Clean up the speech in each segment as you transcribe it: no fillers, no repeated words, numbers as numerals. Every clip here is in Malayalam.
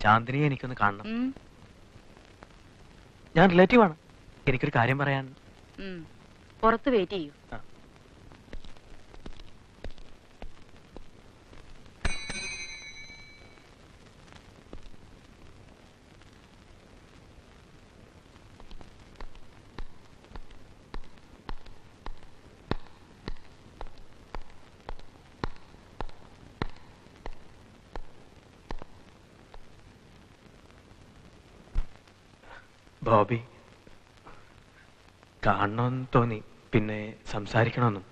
ചാന്ദിനിയെ എനിക്കൊന്ന് കാണണം. ഞാൻ റിലേറ്റീവ് ആണ്. എനിക്കൊരു കാര്യം പറയാൻ. പുറത്ത് വെയിറ്റ് ചെയ്യൂ. ബോബി, കാണണമെന്ന് തോന്നി, പിന്നെ സംസാരിക്കണമെന്നും.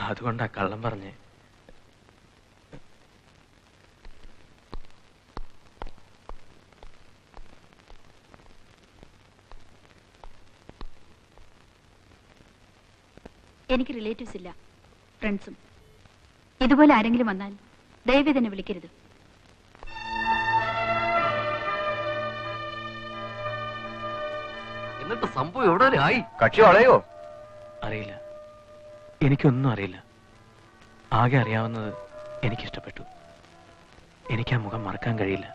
അതുകൊണ്ടാ കള്ളം പറഞ്ഞേ. എനിക്ക് റിലേറ്റീവ്സ് ഇല്ല, ഫ്രണ്ട്സും. ഇതുപോലെ ആരെങ്കിലും വന്നാൽ ദയവ് തന്നെ വിളിക്കരുത്. എന്നിട്ട് സംഭവം എവിടെ വരെ ആയി? കക്ഷി വളയോ? അറിയില്ല, എനിക്കൊന്നും അറിയില്ല. ആകെ അറിയാവുന്നത് എനിക്കിഷ്ടപ്പെട്ടു. എനിക്ക് ആ മുഖം മറക്കാൻ കഴിയില്ല.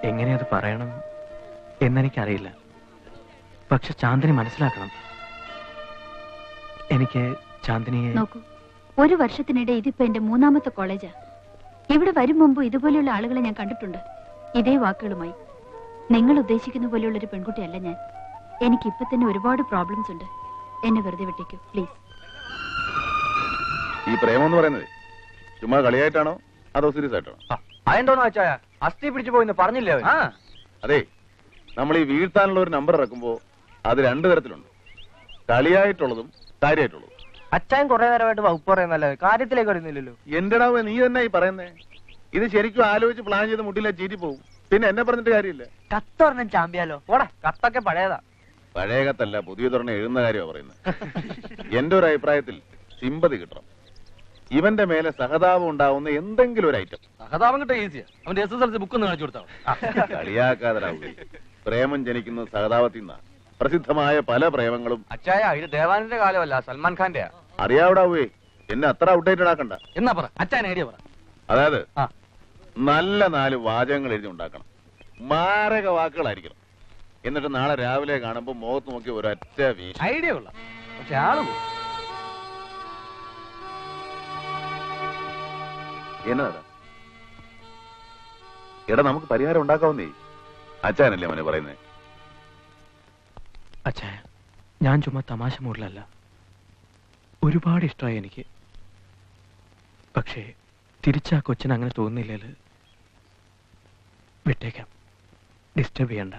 എങ്ങനെയത് പറയണം എന്നെനിക്കറിയില്ല. പക്ഷെ ചാന്ദിനി മനസ്സിലാക്കണം. എനിക്ക് ചാന്ദിനിയെ... നോക്കൂ, ഒരു വർഷത്തിനിടെ ഇതിപ്പോ എന്റെ 3ാമത്തെ കോളേജാ. ഇവിടെ വരും മുമ്പ് ഇതുപോലെയുള്ള ആളുകളെ ഞാൻ കണ്ടിട്ടുണ്ട്, ഇതേ വാക്കുകളുമായി. നിങ്ങൾ ഉദ്ദേശിക്കുന്ന പോലെയുള്ള ഒരു പെൺകുട്ടിയല്ല ഞാൻ. എനിക്ക് ഇപ്പൊ തന്നെ ഒരുപാട് പ്രോബ്ലംസ് ഉണ്ട്. എന്നെ വെറുതെ വിട്ടേക്കൂ പ്ലീസ്. ഈ പ്രേമം എന്ന് പറയുന്നത് ചുമ്മാ കളിയായിട്ടാണോ അതോ സീരിയസ് ആയിട്ടാണോ? അതെന്തോന്ന് വെച്ചാ അസ്ഥി പിടിച്ചു പോയിന്ന് പറഞ്ഞില്ലേ? അതെ, നമ്മൾ ഈ വീഴ്ത്താനുള്ള ഒരു നമ്പർ ഇറക്കുമ്പോ അത് 2 തരത്തിലുണ്ട്. കളിയായിട്ടുള്ളതും കാര്യമായിട്ടുള്ളതും. അച്ഛൻ കുറെ നേരമായിട്ട് വകുപ്പ് പറയുന്നല്ലേ, കാര്യത്തിലേക്ക് വരുന്നില്ലല്ലോ. എന്റെടാവ് നീ തന്നെ ഈ പറയുന്നേ? ഇത് ശരിക്കും ആലോചിച്ച് പ്ലാൻ ചെയ്ത് മുട്ടില്ല, ചീറ്റി പോകും. പിന്നെ എന്നെ പറഞ്ഞിട്ട് കാര്യമില്ല. കത്തൊരെണ്ണം ചാമ്പിയാലോ? ഓടെ, കത്തൊക്കെ പഴയതാ. പഴയ കത്തല്ല, പുതിയതൊരെണ്ണം എഴുതുന്ന കാര്യമാണ് പറയുന്നത്. എന്റെ ഒരു അഭിപ്രായത്തിൽ സിമ്പതി കിട്ടണം. ഇവന്റെ മേലെ സഹതാപം ഉണ്ടാവുന്ന എന്തെങ്കിലും ഒരു ഐറ്റം. സഹതാപം കിട്ടാ ഈസിയാ. അവന്റെ SSLC ബുക്ക് ഒന്ന് കാണിച്ചു കൊടുത്താ. കളിയാക്കാതെ. പ്രേമം ജനിക്കുന്നത് സഹതാപത്തിൽ നിന്നാ. പ്രസിദ്ധമായ പല പ്രേമങ്ങളും. അച്ചായ, ഇത് ദേവാനന്റെ കാലമല്ല, സൽമാൻ ഖാന്റെ. അറിയാവിടാവേ, എന്നെ അത്ര ഔട്ട്ഡേറ്റഡ് ആക്കണ്ട. എന്നാ പറ, അച്ഛൻ ഐഡിയ പറ. അതായത് നല്ല 4 വാചകങ്ങൾ എഴുതി ഉണ്ടാക്കണം. മാരക വാക്കുകളായിരിക്കണം. എന്നിട്ട് നാളെ രാവിലെ കാണുമ്പോ മുഖത്ത് നോക്കി ഒരൊറ്റ വീശ. ഐഡിയ കൊള്ളാം, പക്ഷെ ആള് എന്നതാ? എടാ, നമുക്ക് പരിഹാരം ഉണ്ടാക്കാവുന്നേ. അച്ഛനല്ലേ അവനെ പറയുന്നേ? അച്ഛാ, ഞാൻ ചുമ്മാ തമാശ മൂടിലല്ല. ഒരുപാട് ഇഷ്ടമായി എനിക്ക്. പക്ഷേ തിരിച്ചാ കൊച്ചിന് അങ്ങനെ തോന്നുന്നില്ലേല് വിട്ടേക്കാം. ഡിസ്റ്റർബ് ചെയ്യണ്ട.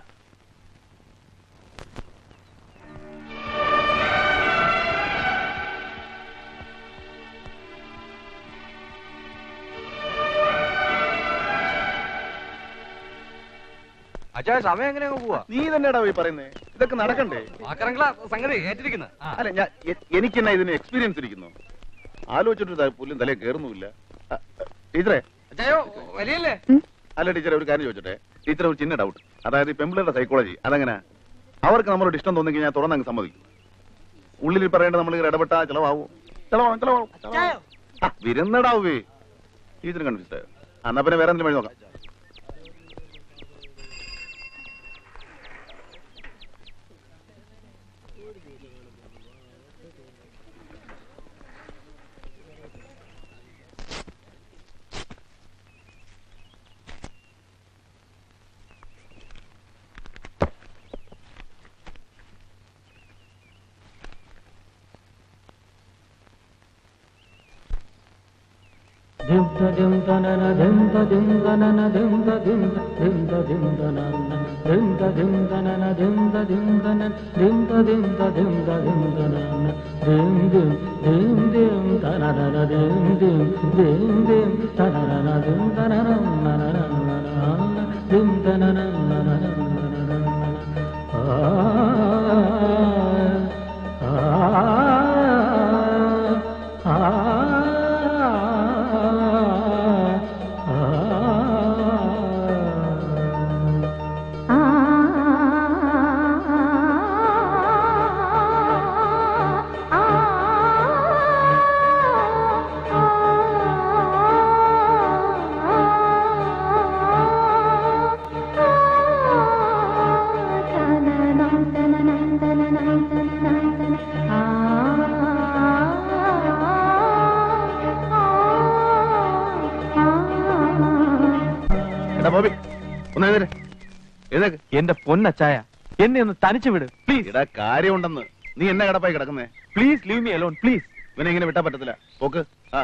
അച്ഛാ, സമയം എങ്ങനെ പോവാ? നീ തന്നെയാടാ പോയി പറയുന്നേ. ഇതൊക്കെ നടക്കണ്ടേ? സംഗതി ഏറ്റിരിക്കുന്ന. അല്ല, എനിക്കെന്നാ ഇതിന് എക്സ്പീരിയൻസ് ഇരിക്കുന്നു. ആലോചിച്ചിട്ട് പുല്ലും തലേ കയറുന്നുമില്ല. ടീച്ചറെ, വലിയല്ലേ? അല്ല ടീച്ചറെ, ഒരു കാര്യം ചോദിച്ചോട്ടെ. ടീച്ചറെ, ഒരു ചിന്ന ഡൗട്ട്. അതായത് ഈ പെമ്പിളുടെ സൈക്കോളജി അതെങ്ങനെ? അവർക്ക് നമ്മളോട് ഇഷ്ടം തോന്നുമെങ്കിൽ ഞാൻ തുറന്നങ്ങ് സമ്മതിക്കും. ഉള്ളിൽ പറയേണ്ടത് നമ്മൾ ഇടപെട്ടാ ചിലവാകും. വിരുന്നടാവേ. ടീച്ചർ കൺഫ്യൂസ് ആയോ? എന്നാ പിന്നെ വേറെ എന്തെങ്കിലും വഴി നോക്കാം. എടാ ബോബി ഒന്ന് എഴുന്നേരെ. എഴുന്നേക്ക്. എന്റെ പൊന്നച്ചായ, എന്നെ ഒന്ന് തനിച്ചു വിട് പ്ലീസ്. എടാ കാര്യമുണ്ടെന്ന്. നീ എന്നെ കിടപ്പായി കിടക്കുന്നേ. Please leave me alone please. ഇവനെ ഇങ്ങനെ വിട്ടാ പറ്റത്തില്ല. പോക്ക്. ആ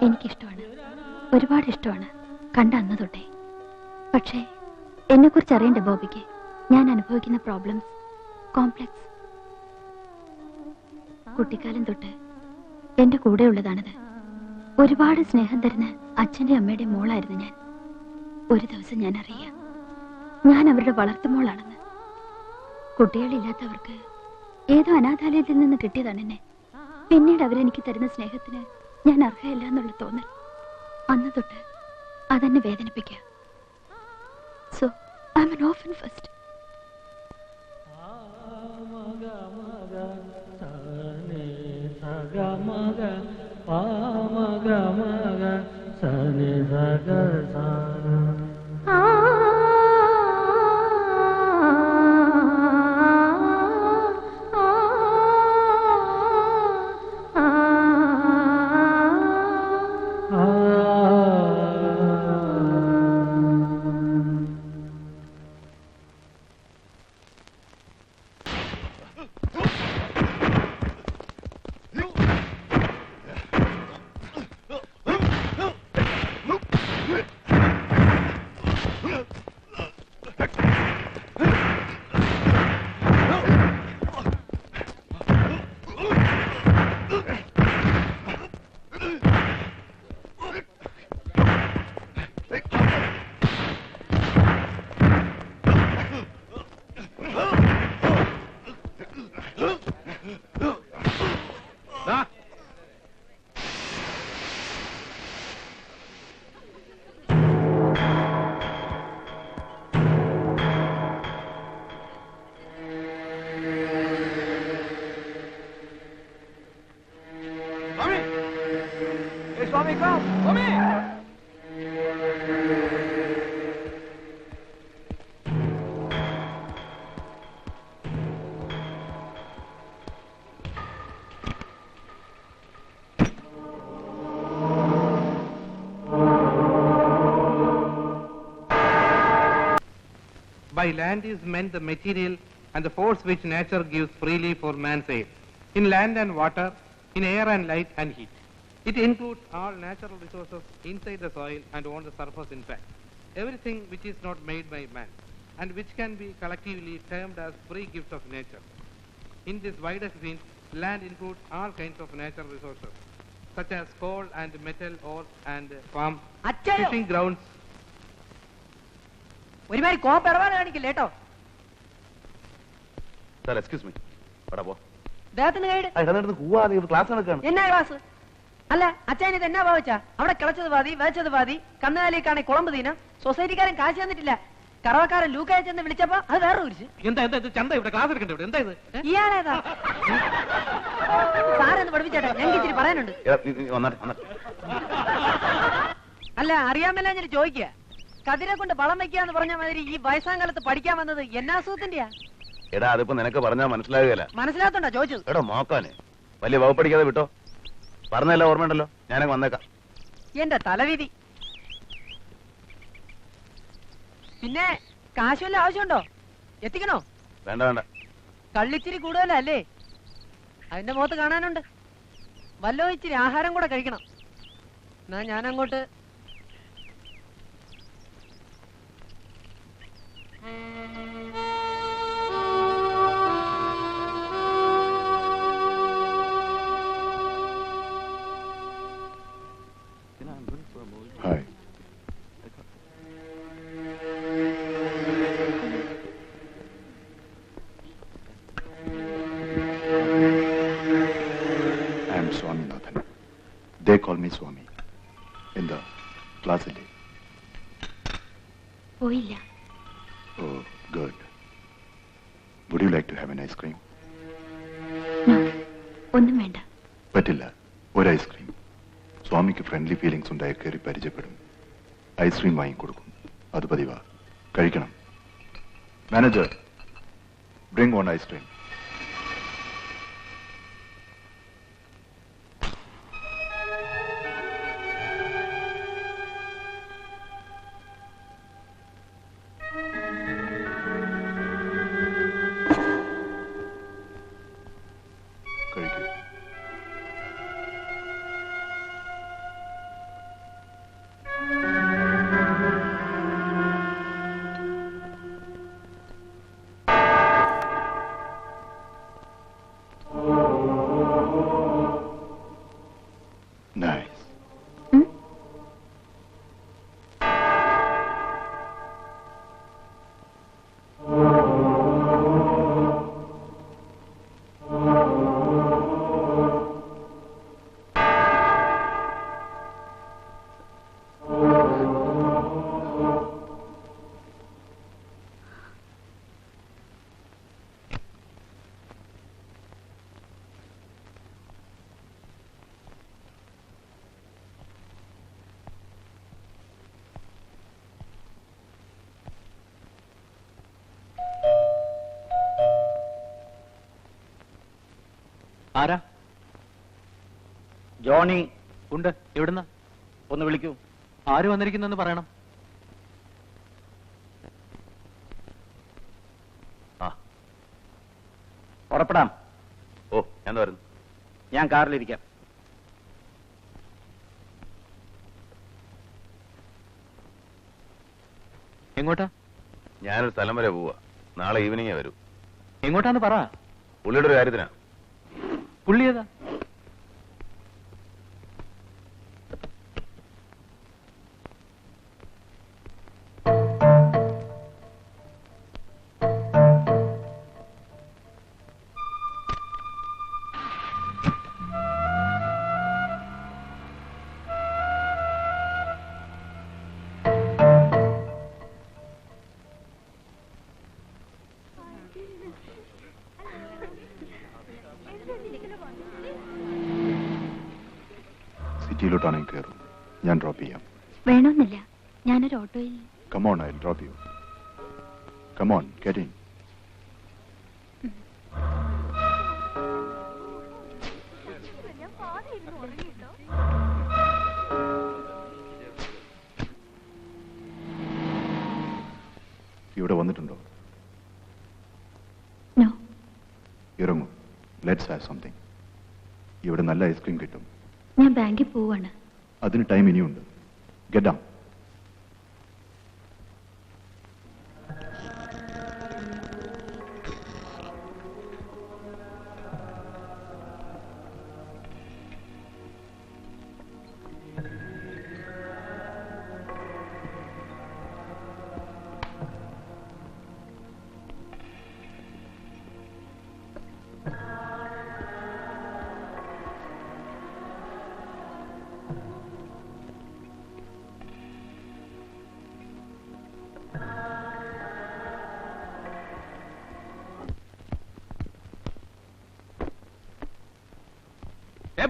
എനിക്കിഷ്ടമാണ്, ഒരുപാട് ഇഷ്ടമാണ്, കണ്ട അന്ന് തൊട്ടേ. പക്ഷേ എന്നെക്കുറിച്ച് അറിയേണ്ട ബോബിക്ക് ഞാൻ അനുഭവിക്കുന്ന പ്രോബ്ലംസ് കോംപ്ലക്സ്. കുട്ടിക്കാലം തൊട്ട് എന്റെ കൂടെയുള്ളതാണത്. ഒരുപാട് സ്നേഹം തരുന്ന അച്ഛന്റെ അമ്മയുടെ മോളായിരുന്നു ഞാൻ. ഒരു ദിവസം ഞാൻ അറിയാം ഞാൻ അവരുടെ വളർത്തുമോളാണെന്ന്. കുട്ടികളില്ലാത്തവർക്ക് ഏതോ അനാഥാലയത്തിൽ നിന്ന് കിട്ടിയതാണ് എന്നെ. പിന്നീട് അവരെനിക്ക് തരുന്ന സ്നേഹത്തിന് ഞാൻ അർഹയല്ല എന്നുള്ള തോന്നൽ. അന്ന് തൊട്ട് അതെന്നെ വേദനിപ്പിക്കുക. So I am an orphan first. By land is meant the material and the force which nature gives freely for man's aid, in land and water, in air and light and heat. It includes all natural resources inside the soil and on the surface in fact. Everything which is not made by man and which can be collectively termed as free gifts of nature. In this widest sense, land includes all kinds of natural resources such as coal and metal, ore and farm, fishing grounds. ഒരുമാതിരി കോപ്പിറവാണ് കാണിക്കില്ല കേട്ടോ. Sir excuse me. എടാ പോ. ദേഹത്തിന് കൈയിട്. ഇടന്നിടന്ന് കൂവാതെ ഒരു ക്ലാസ് നടക്കാണ്. എന്നാ ക്ലാസ്? അല്ല അച്ഛൻ ഇത് എന്നാ ഭാവിച്ചാ? അവിടെ കിളച്ചത് പാതി വേച്ചത് പാതി, കന്നുകാലിക്കാണെ കുളമ്പ് തീന. സൊസൈറ്റിക്കാരൻ കാശ് തന്നിട്ടില്ല. കറവക്കാരൻ ലൂക്കായ ചെന്ന് വിളിച്ചപ്പോ അത് വേറെ കുരിച്ച്. എന്താ ചന്ത ഇവിടെ ക്ലാസ് എടുക്കണ്ട ഇവിടെ എന്താ ഇത്? ഇയാളേതാ? സാറൊന്ന് പഠിപ്പിച്ചേട്ടാ, ഞങ്ങൾക്ക് ഇച്ചിരി പറയാനുണ്ട്. അല്ല അറിയാമല്ല ഞാൻ ചോദിക്കുക. കതിരെ കൊണ്ട് വളം വെക്കാന്ന് പറഞ്ഞ മാതിരി ഈ വയസ്സാങ്കാലത്ത് പഠിക്കാൻ വന്നത് എന്നാ അസുഖത്തിന്റെയാ? എടാ അതിപ്പോ നിനക്ക് പറഞ്ഞാൽ മനസ്സിലാകുകയല്ല. മനസ്സിലാത്തോണ്ടാ ചോദിച്ചത്. എടാ നോക്കാന് വലിയ വകുപ്പടിക്കാതെ വിട്ടോ. പറഞ്ഞല്ല ഓർമ്മയുണ്ടല്ലോ, ഞാനങ്ങ് വന്നേക്കാം. എന്റെ തലവിധി. പിന്നെ കാശ് വല്ല ആവശ്യമുണ്ടോ? എത്തിക്കണോ? വേണ്ട വേണ്ട. കള്ളിച്ചിരി കൂടുതലല്ലേ? അതിന്റെ മുഖത്ത് കാണാനുണ്ട്. വല്ലോ ഇച്ചിരി ആഹാരം കൂടെ കഴിക്കണം. എന്നാ ഞാനങ്ങോട്ട്. They call me Swami. എന്താ ക്ലാസ്സില്ലേ? പോയില്ല. Oh, good. Would you like to have an ice cream? No, ഒന്നും വേണ്ട. പറ്റില്ല. ഒരു ഐസ്ക്രീം. സ്വാമിക്ക് ഫ്രണ്ട്ലി ഫീലിംഗ്സ് ഉണ്ടായി കയറി പരിചയപ്പെടും. ഐസ്ക്രീം വാങ്ങിക്കൊടുക്കും. അത് പതിവാ. കഴിക്കണം. Manager, bring one ice cream. കഴിക്കൂ. Nice. ആരാ? ജോണി ഉണ്ട്. എവിടുന്ന? ഒന്ന് വിളിക്കൂ. ആര് വന്നിരിക്കുന്നെന്ന് പറയണം. പുറപ്പെടാം. ഓ, എന്താ വരുന്നു? ഞാൻ കാറിലിരിക്കാം. എങ്ങോട്ടാ? ഞാനൊരു സ്ഥലം വരെ പോവാ. നാളെ ഈവനിങ്ങേ വരൂ. എങ്ങോട്ടാന്ന് പറ. പുള്ളിയുടെ ഒരു കാര്യത്തിനാ. പുള്ളി ഏതാ? സിറ്റിയിലോട്ടാണെങ്കിൽ കയറും. ഞാൻ ഡ്രോപ്പ് ചെയ്യാം. വേണമെന്നില്ല. ഞാനൊരു ഓട്ടോയിൽ. Come on, I'll drop you. Come on, get in. ഇവിടെ വന്നിട്ടുണ്ടോ? No. ഇറങ്ങൂ. Let's have something. ഇവിടെ നല്ല ഐസ്ക്രീം കിട്ടും. ഞാൻ ബാങ്കിൽ പോവാണ്. അതിന് ടൈം ഇനിയുണ്ട്. Get down.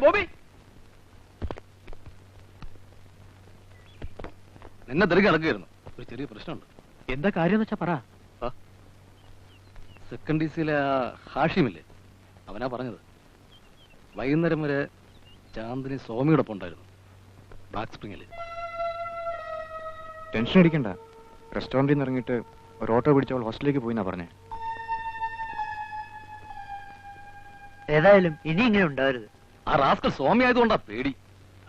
ബോബി, നിന്നെ തിരികെ നടക്കുകയായിരുന്നു. ഒരു ചെറിയ പ്രശ്നമുണ്ട്. എന്താ കാര്യം എന്ന് വെച്ചാ പറ. സെക്കൻഡ് ഡിസിയിലെ ആ ഹാഷിമില്ലേ, അവനാ പറഞ്ഞത്. വൈകുന്നേരം വരെ ചാന്ദിനി സ്വാമിയോടൊപ്പം ഉണ്ടായിരുന്നു ബ്ലാക്ക് സ്പ്രിങ്ങിൽ. ടെൻഷൻ അടിക്കണ്ട. റെസ്റ്റോറൻറ്റിൽ നിന്ന് ഇറങ്ങിയിട്ട് ഒരു ഓട്ടോ പിടിച്ചവൾ ഹോസ്റ്റലിലേക്ക് പോയിന്നാ പറഞ്ഞേ. ഏതായാലും ഇനി ഇങ്ങനെ ഉണ്ടാവരുത്. ആ റാസ്കൽ സ്വാമി ആയതുകൊണ്ടാ പേടി.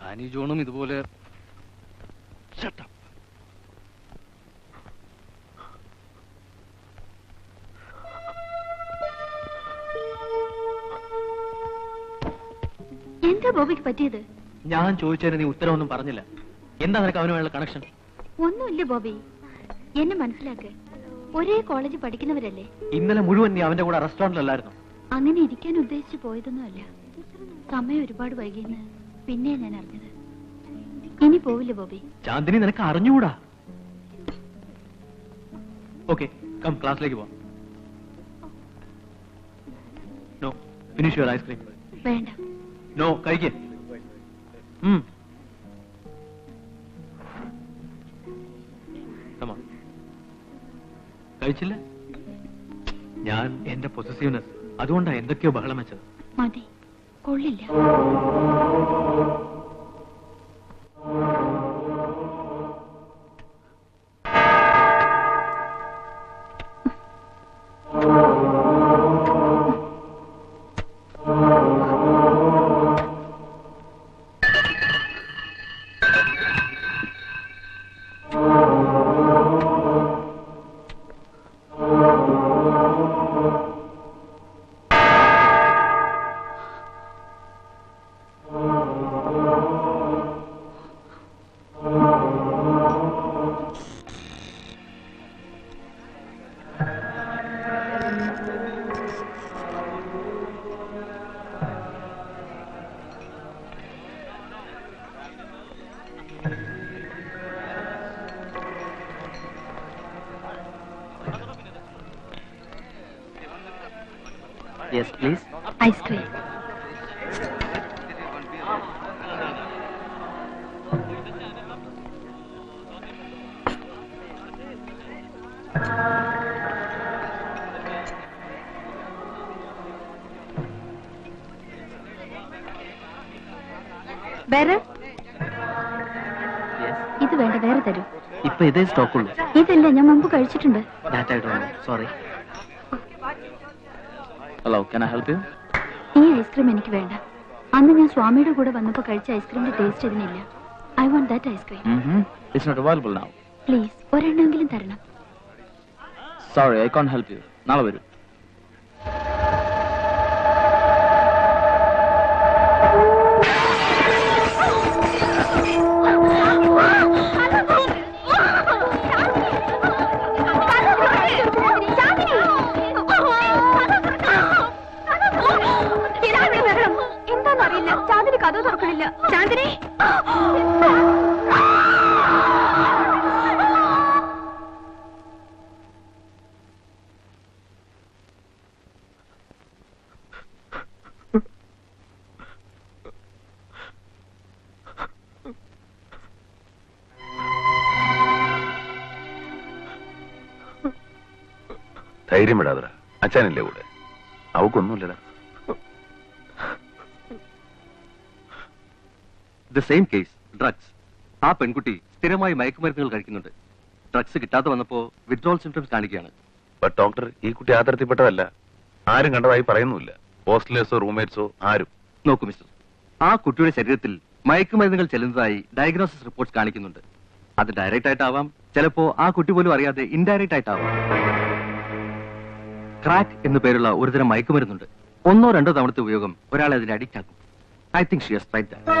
ആനി ജോണും ഇതുപോലെ. എന്താ ബോബിക്ക് പറ്റിയത്? ഞാൻ ചോദിച്ചതിന് നീ ഉത്തരവൊന്നും പറഞ്ഞില്ല. എന്താ നിനക്ക് അവനുമായുള്ള കണക്ഷൻ? ഒന്നുമില്ല ബോബി, എന്നെ മനസ്സിലാക്ക്. ഒരേ കോളേജിൽ പഠിക്കുന്നവരല്ലേ. ഇന്നലെ മുഴുവൻ നീ അവന്റെ കൂടെ റെസ്റ്റോറന്റിലല്ലായിരുന്നു. അങ്ങനെ ഇരിക്കാൻ ഉദ്ദേശിച്ച് പോയതൊന്നുമല്ല. സമയം ഒരുപാട് വൈകിയെന്ന് പിന്നെ ഞാൻ അറിഞ്ഞത്. ഇനി പോവില്ല ബോബി. ചാന്ദിനി നിനക്ക് അറിഞ്ഞുകൂടാ. ഓക്കെ, കം ക്ലാസ്സിലേക്ക് പോവാം. No, finish your ice cream. വേണ്ട. നോ, കഴിക്കേ. കഴിച്ചില്ല? ഞാൻ എന്റെ പൊസസീവ്നെസ് അതുകൊണ്ടാണ് എന്തൊക്കെയോ ബഹളം വെച്ചത്. മതി, കൊള്ളില്ല. Yes, please. Ice cream. വേറെ? ഇത് വേണ്ട, വേറെ തരൂ. ഇപ്പൊ ഇതേ സ്റ്റോക്ക് ഉള്ളൂ. ഇതല്ല, ഞാൻ മുമ്പ് കഴിച്ചിട്ടുണ്ട്. Sorry. Hello, can I help you? ഈ ഐസ്ക്രീം എനിക്ക് വേണ്ട. അന്ന് ഞാൻ സ്വാമിയുടെ കൂടെ വന്നപ്പോ കഴിച്ച ഐസ്ക്രീമിന്റെ ടേസ്റ്റ് ഇതിനില്ല. I want that ice cream. It's not available now. Please, ഒരെണ്ണമെങ്കിലും തരണം. Sorry, I can't help you. നാളെ വരൂ. എന്താന്നറിയില്ല, ചാന്ദിനി കഥ തുറക്കണില്ല. ചാന്ദിനി, ധൈര്യം വിടാതറ, അച്ഛനില്ലേ കൂടെ? അവക്കൊന്നുമില്ലടാ. The same case, drugs. ആ പെൺകുട്ടി സ്ഥിരമായി മയക്കുമരുന്നുകൾ കഴിക്കുന്നുണ്ട്. ഡ്രഗ്സ് കിട്ടാതെ വന്നപ്പോ വിത്ഡ്രോൾ സിംറ്റംസ് കാണിക്കുകയാണ്. ബട്ട് ഡോക്ടർ, ഈ കുട്ടി ആ തരത്തിൽപ്പെട്ടതല്ല. ആരും കണ്ടതായി പറയുന്നുമില്ല. ഹോസ്റ്റലേഴ്സോ റൂംമേറ്റ്സോ ആരും. നോക്കൂ മിസ്റ്റർ, ആ കുട്ടിയുടെ ശരീരത്തിൽ മയക്കുമരുന്നുകൾ ചെല്ലുന്നതായി ഡയഗ്നോസിസ് റിപ്പോർട്ട്സ് കാണിക്കുന്നുണ്ട്. അത് ഡയറക്റ്റ് ആയിട്ടാവാം, ചിലപ്പോ ആ കുട്ടി പോലും അറിയാതെ ഇൻഡയറക്റ്റ് ആയിട്ടാവാം. ക്രാക്ക് എന്നു പേരുള്ള ഒരുതരം മയക്കുമരുന്നുണ്ട്. 1 or 2 തവണത്തെ ഉപയോഗം ഒരാളെ അതിന് അഡിക്റ്റ് ആക്കും. I think she has tried that.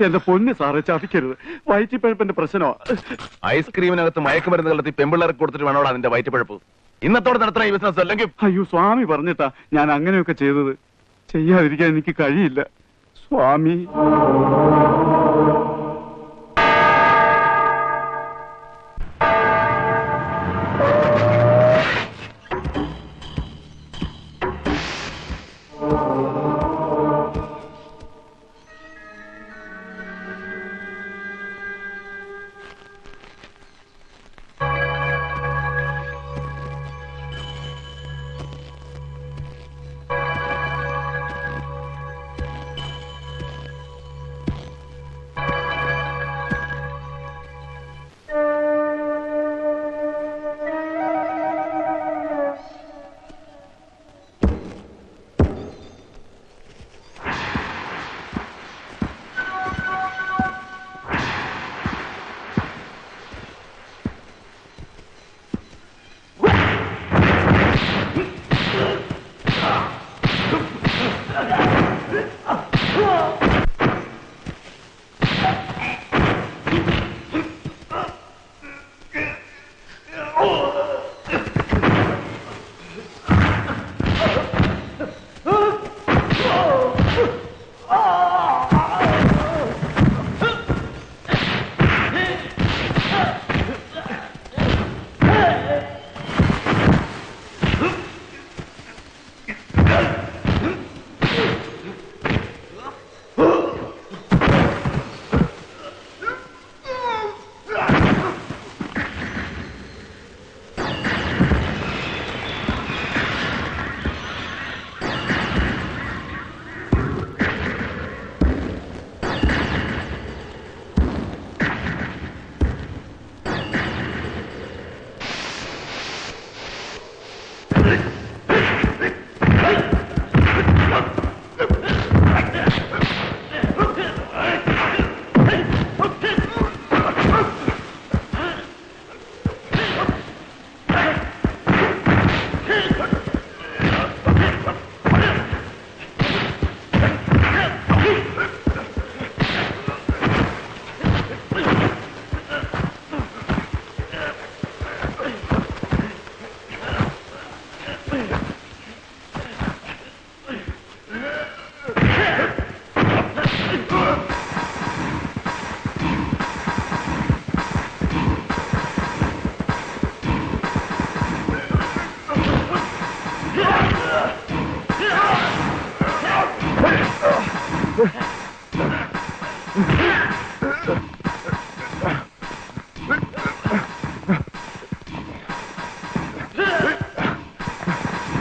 എന്റെ പൊന്ന് സാറേ, ചതിക്കരുത്. വയറ്റിപ്പഴപ്പിന്റെ പ്രശ്നമാ. ഐസ്ക്രീമിനകത്ത് മയക്കുമരുന്ന് കലർത്തി പെമ്പിള്ളേർക്ക് കൊടുത്തിട്ട് വേണോടാ അതിന്റെ വയറ്റിപ്പഴപ്പ്. ഇന്നത്തോടെ നടത്തുന്ന ഈ ബിസിനസ് അല്ലെങ്കിൽ? അയ്യോ, സ്വാമി പറഞ്ഞിട്ടാ ഞാൻ അങ്ങനെയൊക്കെ ചെയ്തത്. ചെയ്യാതിരിക്കാൻ എനിക്ക് കഴിയില്ല സ്വാമി.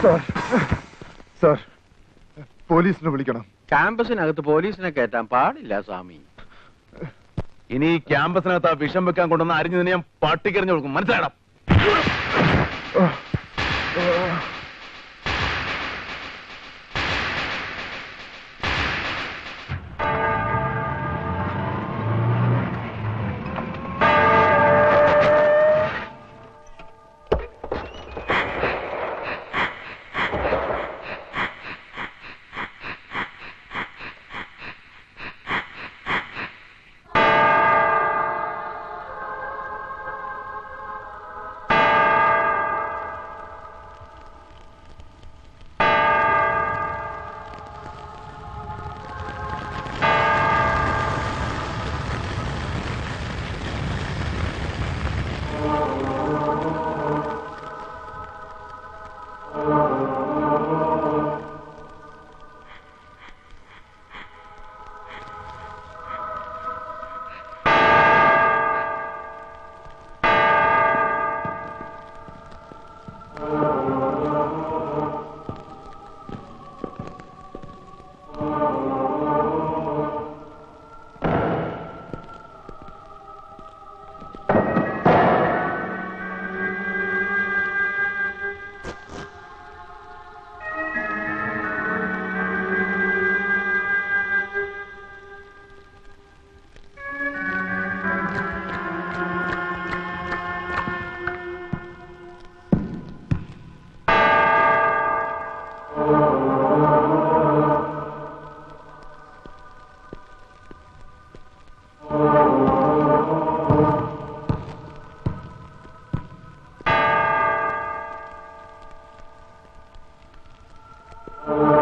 സാർ പോലീസിനെ വിളിക്കണം. ക്യാമ്പസിനകത്ത് പോലീസിനെ കയറ്റാൻ പാടില്ല സ്വാമി. ഇനി ഈ ക്യാമ്പസിനകത്ത് ആ വിഷം വെക്കാൻ കൊണ്ടുവന്ന അരിഞ്ഞു തന്നെ ഞാൻ പട്ടിക്കെറിഞ്ഞു കൊടുക്കും. മനസ്സിലായടാ? Oh.